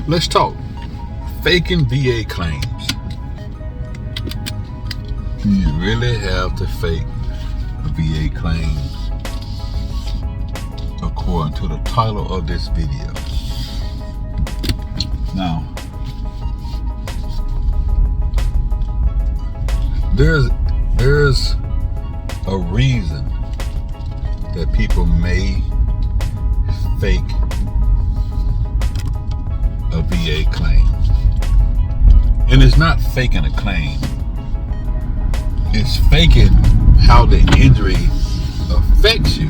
Let's talk. Faking VA claims. Do you really have to fake a VA claim? According to the title of this video. Now, there's a reason that people may fake a VA claim. And it's not faking a claim. It's faking how the injury affects you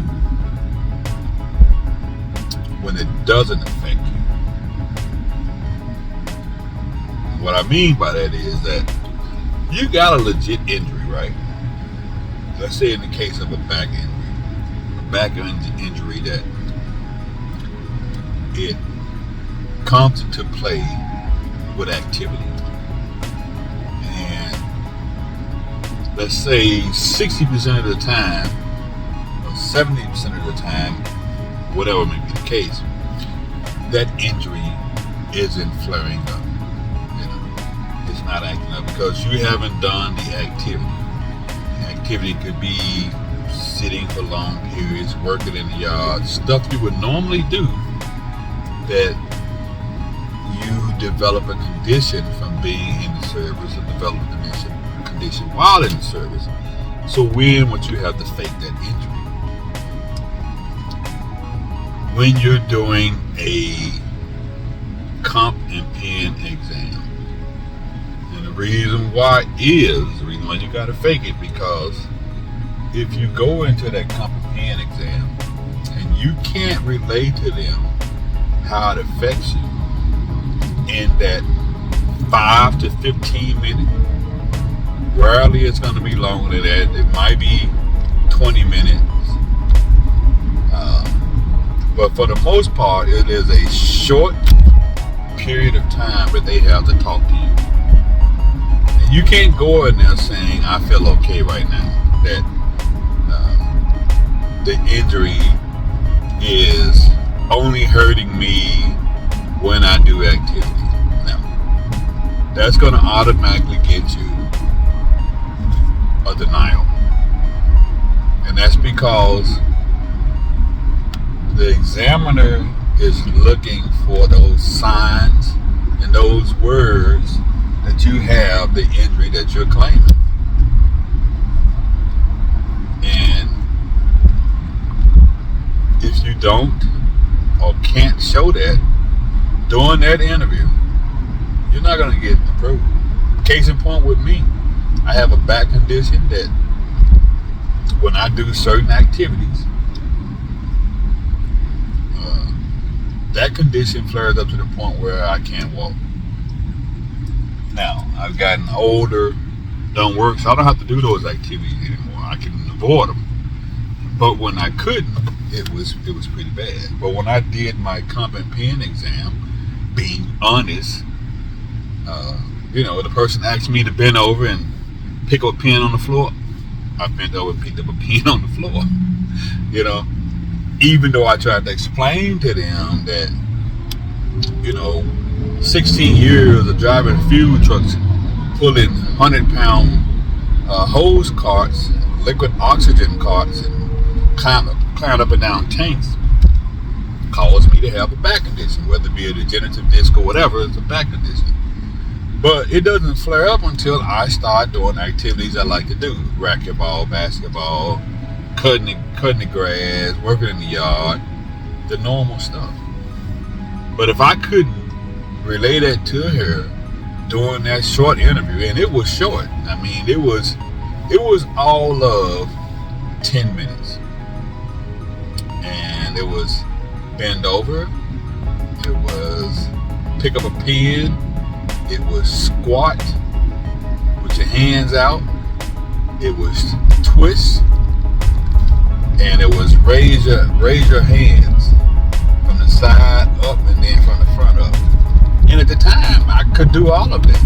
when it doesn't affect you. What I mean by that is that you got a legit injury, right? Let's say in the case of a back injury that it comes into play with activity. And let's say 60% of the time, or 70% of the time, whatever may be the case, that injury isn't flaring up. It's not acting up because you haven't done the activity. The activity could be sitting for long periods, working in the yard, stuff you would normally do that you develop a condition from being in the service or develop a condition while in the service. So when would you have to fake that injury? When you're doing a comp and pen exam. And the reason why you gotta fake it, because if you go into that comp and pen exam and you can't relate to them how it affects you in that 5 to 15 minutes, rarely it's going to be longer than that. It might be 20 minutes. But for the most part, it is a short period of time that they have to talk to you. And you can't go in there saying, I feel okay right now. That the injury is only hurting me when I do activity. Now, that's going to automatically get you a denial. And that's because the examiner is looking for those signs and those words that you have the injury that you're claiming. And if you don't or can't show that during that interview, you're not going to get approved. Case in point with me, I have a back condition that when I do certain activities, that condition flares up to the point where I can't walk. Now, I've gotten older, don't work, so I don't have to do those activities anymore. I can avoid them. But when I couldn't, it was pretty bad. But when I did my comp and pen exam, being honest, the person asked me to bend over and pick up a pen on the floor. I bent over and picked up a pen on the floor. Even though I tried to explain to them that, 16 years of driving fuel trucks, pulling 100-pound hose carts, liquid oxygen carts, and climbing up and down tanks caused me to have a back condition, whether it be a degenerative disc or whatever, it's a back condition. But it doesn't flare up until I start doing activities I like to do. Racquetball, basketball, cutting the grass, working in the yard, the normal stuff. But if I couldn't relay that to her during that short interview, and it was short, it was all of 10 minutes. And it was bend over, it was pick up a pen, it was squat with your hands out, it was twist, and it was raise your hands from the side up and then from the front up. And at the time, I could do all of that.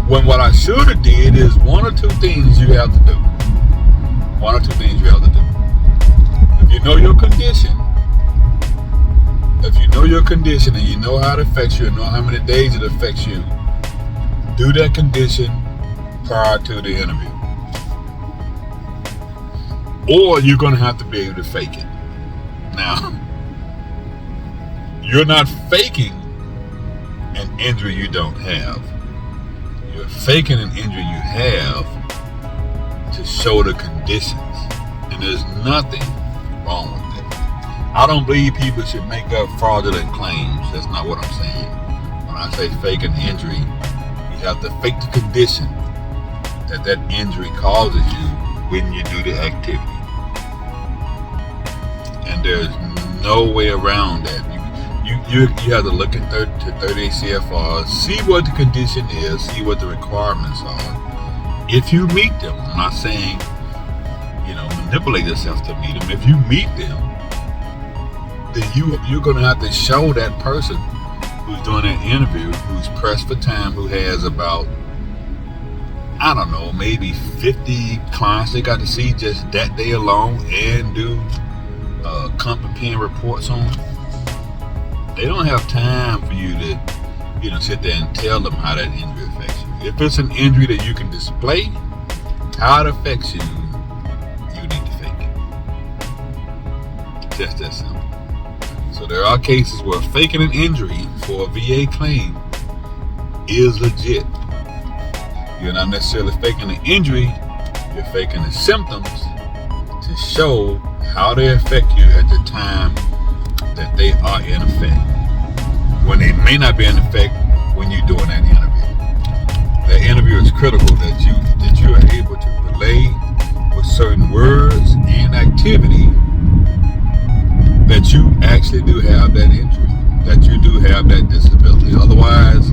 When what I should have did is one or two things you have to do. If you know your condition, if you know your condition and you know how it affects you and know how many days it affects you, do that condition prior to the interview. Or you're going to have to be able to fake it. Now, you're not faking an injury you don't have. You're faking an injury you have to show the conditions. And there's nothing wrong with that. I don't believe people should make up fraudulent claims. That's not what I'm saying. When I say fake an injury, you have to fake the condition that injury causes you when you do the activity. And there's no way around that. You have to look at 38 CFR, see what the condition is, see what the requirements are. If you meet them, I'm not saying, manipulate yourself to meet them. If you meet them, then you're going to have to show that person who's doing that interview, who's pressed for time, who has about, I don't know, maybe 50 clients they got to see just that day alone and do company reports on. They don't have time for you to, sit there and tell them how that injury affects you. If it's an injury that you can display how it affects you, you need to fake it. Just that simple. So there are cases where faking an injury for a VA claim is legit. You're not necessarily faking the injury, you're faking the symptoms to show how they affect you at the time that they are in effect, when they may not be in effect when you're doing that interview. That interview is critical that you are able to relay with certain words and activity that you actually do have that injury, that you do have that disability. Otherwise,